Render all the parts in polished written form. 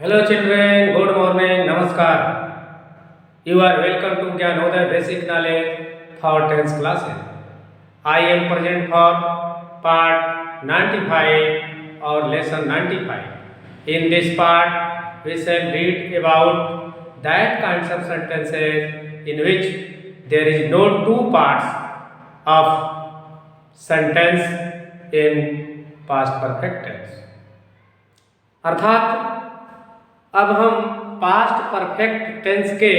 Hello children, good morning, namaskar. You are welcome to Gyanodaya Basic Knowledge for 10th classes. I am present for part 95 or lesson 95. In this part, we shall read about that kinds of sentences in which there is no two parts of sentence in past perfect tense. अर्थात अब हम past perfect tense के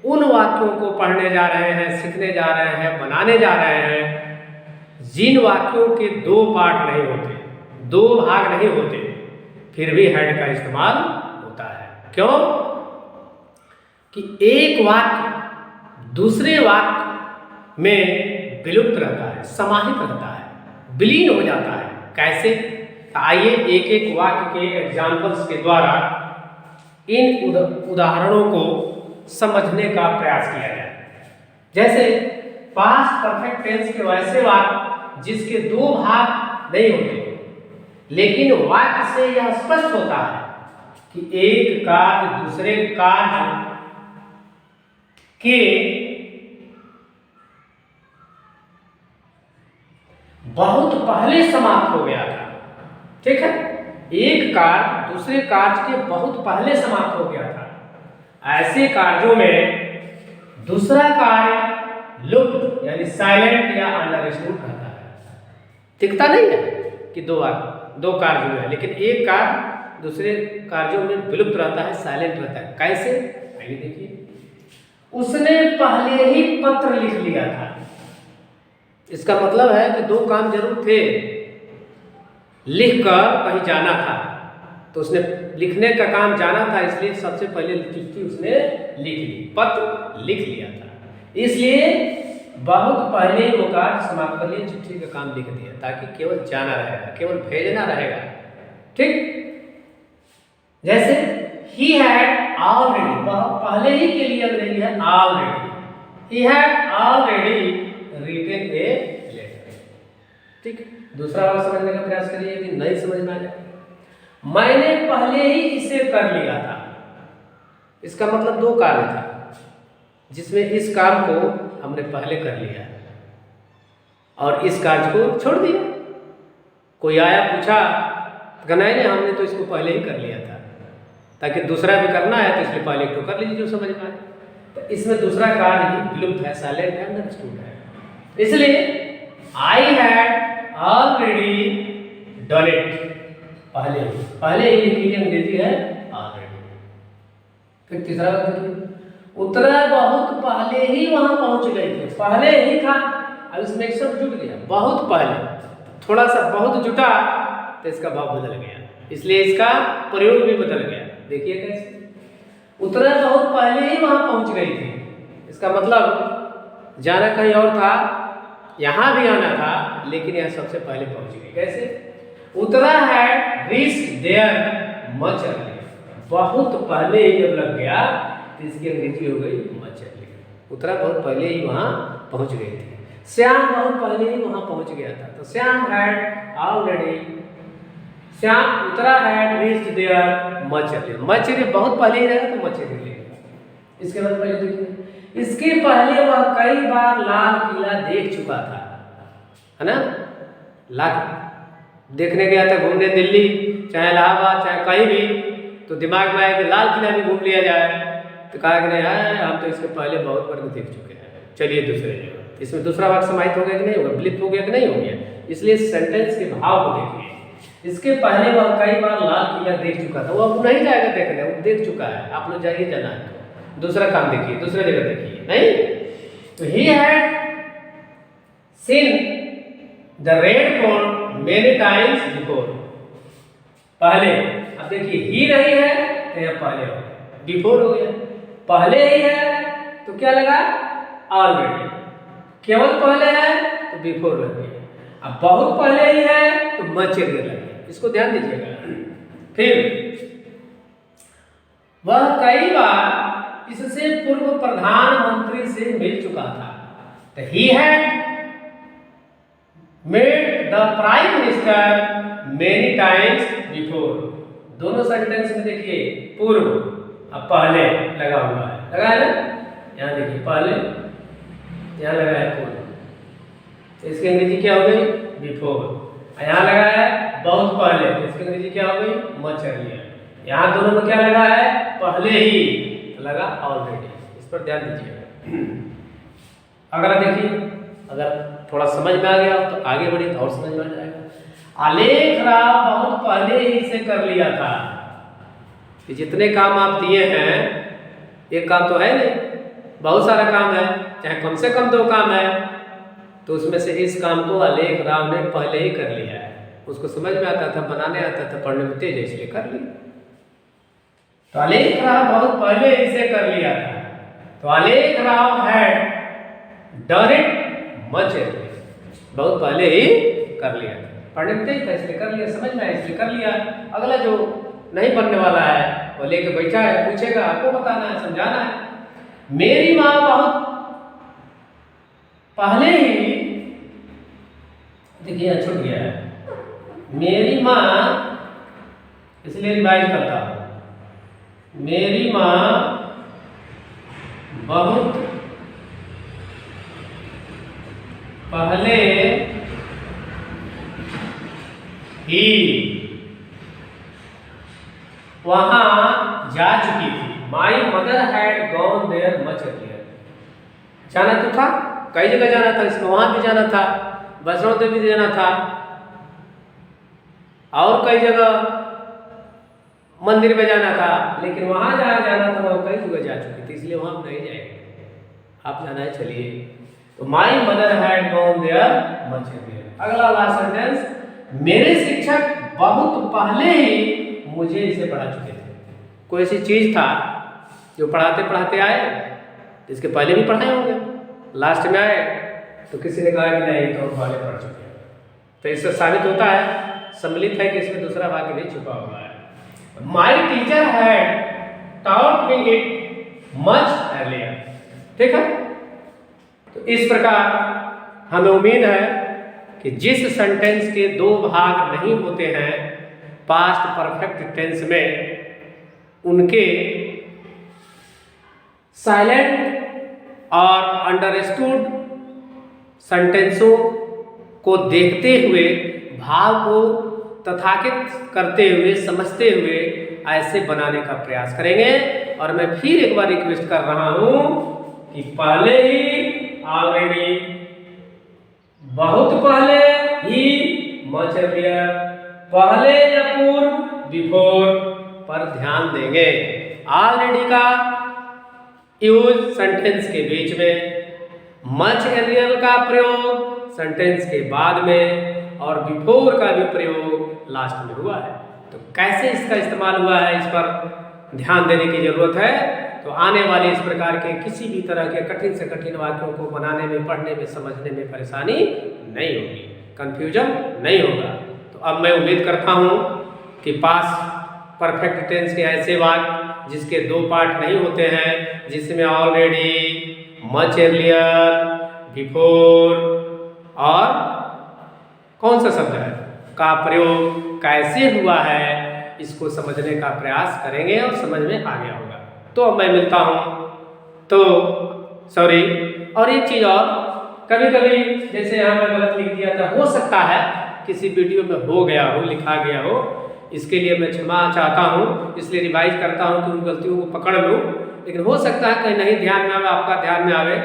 उन वाक्यों को पढ़ने जा रहे हैं, सीखने जा रहे हैं, बनाने जा रहे हैं जिन वाक्यों के दो पार्ट नहीं होते, दो भाग नहीं होते, फिर भी हैड का इस्तेमाल होता है। क्यों? कि एक वाक्य दूसरे वाक्य में विलुप्त रहता है, समाहित रहता है, विलीन हो जाता है। कैसे? आइए एक एक वाक्य के एग्जाम्पल्स के द्वारा इन उदाहरणों को समझने का प्रयास किया जाए। जैसे पास्ट परफेक्ट टेंस के वैसे वाक्य जिसके दो भाग नहीं होते, लेकिन वाक्य से यह स्पष्ट होता है कि एक कार्य दूसरे कार्य के बहुत पहले समाप्त हो गया था। ठीक है, एक कार्य दूसरे कार्य के बहुत पहले समाप्त हो गया था। ऐसे कार्यों में दूसरा कार्य लुप्त यानी साइलेंट या अंडरस्टूड रहता है। दिखता नहीं है कि दो कार्य हुए हैं, लेकिन एक कार्य दूसरे कार्यों में विलुप्त रहता है, साइलेंट रहता है। कैसे? आइए देखिए। उसने पहले ही पत्र लिख लिया था। इसका मतलब है कि दो काम जरूर थे। लिखकर कहीं जाना था, तो उसने लिखने का काम जाना था, इसलिए सबसे पहले चिट्ठी उसने लिख ली, पत्र लिख लिया था। इसलिए बहुत पहले वो कार्य समाप्त कर लिए, चिट्ठी का काम लिख दिया, ताकि केवल जाना रहेगा, केवल भेजना रहेगा। ठीक, जैसे ही हैड ऑलरेडी, पहले ही के लिए अंग्रेजी है already. He had already written a letter. ठीक, दूसरा वाला समझने का प्रयास करिए कि नहीं समझ में आ जाए। मैंने पहले ही इसे कर लिया था। इसका मतलब दो कार्य था, जिसमें इस काम को हमने पहले कर लिया और इस कार्य को छोड़ दिया। कोई आया पूछा, नहीं हमने तो इसको पहले ही कर लिया था, ताकि दूसरा भी करना है तो इसलिए पहले एक तो कर लीजिए जो समझ में आए। तो इसमें दूसरा कार्य ही विलुप्त है, साइलेंट है, अंडरस्टूड है। इसलिए I had already done it. पहले ही के लिए अंग्रेजी है ऑलरेडी। फिर तीसरा देखिए, उत्तरा बहुत पहले ही वहां पहुंच गए थे। पहले ही था, अब इसमें एक शब्द जुट गया, बहुत पहले। थोड़ा सा बहुत जुटा तो इसका भाव बदल गया, इसलिए इसका प्रयोग भी बदल गया। देखिए कैसे, उत्तरा बहुत पहले ही वहां पहुंच गई थी। इसका मतलब जाना कहीं और था, यहां भी आना था, लेकिन यह सबसे पहले पहुंच गई। कैसे? Uttara had reached there much early. बहुत पहले ही जब लग गया तो इसकी अंग्रेजी हो गई मच अर्ली। उत्तरा बहुत पहले ही वहां पहुंच गई थी। श्याम बहुत पहले ही वहां पहुंच गया था, तो Shyam had already, Shyam Uttara had reached there much early. Much early बहुत पहले ही रहेगा तो मच अर्ली लेगा। इसके बाद पहले देखिए, इसके पहले वह कई बार लाल किला देख चुका था, है ना। लाल देखने गया था घूमने, दिल्ली चाहे इलाहाबाद चाहे कहीं भी, तो दिमाग में आया कि लाल किला भी घूम लिया जाए। तो कहा कि नहीं है, हम तो इसके पहले बहुत बार देख चुके हैं, चलिए दूसरे जगह। इसमें दूसरा वाक्य समाहित हो गया कि नहीं होगा, विलुप्त हो गया कि नहीं हो गया। इसलिए सेंटेंस के भाव को देखिए। इसके पहले वह कई बार लाल किला देख चुका था, वो अब नहीं जाएगा देखने, वो देख चुका है। आप लोग जाइए, जाना है तो दूसरा काम देखिए, दूसरे जगह देखिए। नहीं, तो he had seen the red fort many times before. पहले, अब देखिए ही नहीं है तो यह पहले हो गया, बिफोर हो गया। पहले ही है तो क्या लगा, ऑलरेडी। केवल पहले है तो बिफोर लग गया। अब बहुत पहले ही है तो मच अर्ली लग गया। इसको ध्यान दीजिएगा। फिर वह कई बार इससे पूर्व प्रधानमंत्री से मिल चुका था। तो he had met the prime minister many times before. दोनों सेंटेंस में देखिए पूर्व अब पहले लगा हुआ है, लगा है ना, यहाँ देखिए पहले, यहाँ लगा है पूर्व, तो इसकी अंग्रेजी क्या हो गई? बिफोर। यहाँ लगा है बहुत पहले, तो इसकी अंग्रेजी क्या हो गई? Much earlier. यहाँ दोनों में क्या लगा है? पहले ही, तो लगा ऑलरेडी। इस पर ध्यान दीजिएगा। अगला देखिए, अगर थोड़ा समझ में आ गया तो आगे बढ़िए तो और समझ में आ जाएगा। आलेख राव बहुत पहले ही इसे कर लिया था। कि जितने काम आप दिए हैं, एक काम तो है नहीं, बहुत सारा काम है, चाहे कम से कम 2 काम है, तो उसमें से इस काम को आलेख राव ने पहले ही कर लिया है। उसको समझ में आता था, बनाने आता था, पढ़ने में तेज है, इसलिए कर लिया। तो आलेख राव बहुत पहले इसे कर लिया था। तो आलेख Rao had done it much earlier, बहुत पहले ही कर लिया था। पढ़ने में तेज था इसलिए कर लिया, समझ में आया इसलिए कर लिया। अगला जो नहीं पढ़ने वाला है वो लेके बैठा है, पूछेगा, आपको बताना है, समझाना है। मेरी माँ बहुत पहले ही, देखिए यहाँ छूट गया है, मेरी माँ, इसलिए रिवाइज करता हूं। मेरी माँ बहुत पहले ही वहां जा चुकी थी। My mother had gone there much earlier. जाना तो था, कई जगह जाना था, इसमें वहां भी जाना था, वैष्णो देवी भी जाना था, और कई जगह मंदिर में जाना था, लेकिन वहां जहाँ जाना था वह कई जगह जा चुकी थी, इसलिए वहां नहीं जाएंगे। आप जाना है, चलिए। तो my mother had gone there much earlier. अगला लास्ट सेंटेंस, मेरे शिक्षक बहुत पहले ही मुझे इसे पढ़ा चुके थे। कोई ऐसी चीज था जो पढ़ाते पढ़ाते आए, इसके पहले भी पढ़ाए होंगे, लास्ट में आए तो किसी ने कहा कि नहीं तो पहले पढ़ चुके हैं। तो इससे साबित होता है, सम्मिलित है कि इसमें दूसरा वाक्य भी छुपा हुआ है। My teacher had taught me it much earlier. ठीक है, तो इस प्रकार हमें उम्मीद है कि जिस सेंटेंस के 2 भाग नहीं होते हैं पास्ट परफेक्ट टेंस में, उनके साइलेंट और अंडरस्टूड सेंटेंसों को देखते हुए, भाव को तथाकथित करते हुए, समझते हुए ऐसे बनाने का प्रयास करेंगे। और मैं फिर एक बार रिक्वेस्ट कर रहा हूं कि पहले ही, ऑलरेडी, बहुत पहले ही, मच अर्लियर, पहले या पूर्व, बिफोर पर ध्यान देंगे। ऑलरेडी का यूज सेंटेंस के बीच में, मच अर्लियर का प्रयोग सेंटेंस के बाद में, और बिफोर का भी प्रयोग लास्ट में हुआ है। तो कैसे इसका इस्तेमाल हुआ है, इस पर ध्यान देने की जरूरत है। तो आने वाले इस प्रकार के किसी भी तरह के कठिन से कठिन वाक्यों को बनाने में, पढ़ने में, समझने में परेशानी नहीं होगी, कंफ्यूजन नहीं होगा। तो अब मैं उम्मीद करता हूँ कि पास्ट परफेक्ट टेंस के ऐसे वाक्य जिसके 2 पार्ट नहीं होते हैं, जिसमें ऑलरेडी, मच अर्लियर, बिफोर और कौन सा शब्द है का प्रयोग कैसे हुआ है, इसको समझने का प्रयास करेंगे और समझ में आ गया होगा। तो अब मैं मिलता हूँ। तो सॉरी, और एक चीज़ और, कभी कभी जैसे यहाँ मैं गलत लिख दिया था, हो सकता है किसी वीडियो में हो गया हो, लिखा गया हो, इसके लिए मैं क्षमा चाहता हूँ, इसलिए रिवाइज करता हूँ कि उन गलतियों को पकड़ लूँ। लेकिन हो सकता है कहीं नहीं ध्यान में आवे, आपका ध्यान में आवे,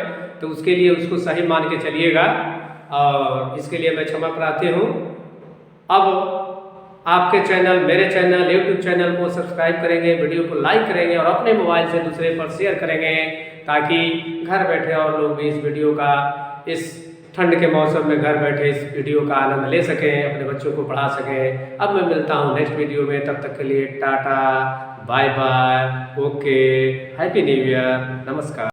तो उसके लिए उसको सही मान के चलिएगा, और इसके लिए मैं क्षमा प्रार्थी हूँ। अब आपके चैनल, मेरे चैनल, यूट्यूब चैनल को सब्सक्राइब करेंगे, वीडियो को लाइक करेंगे और अपने मोबाइल से दूसरे पर शेयर करेंगे, ताकि घर बैठे और लोग भी इस वीडियो का, इस ठंड के मौसम में घर बैठे इस वीडियो का आनंद ले सकें, अपने बच्चों को पढ़ा सकें। अब मैं मिलता हूँ नेक्स्ट वीडियो में, तब तक के लिए tata, bye bye, okay, happy new year, नमस्कार।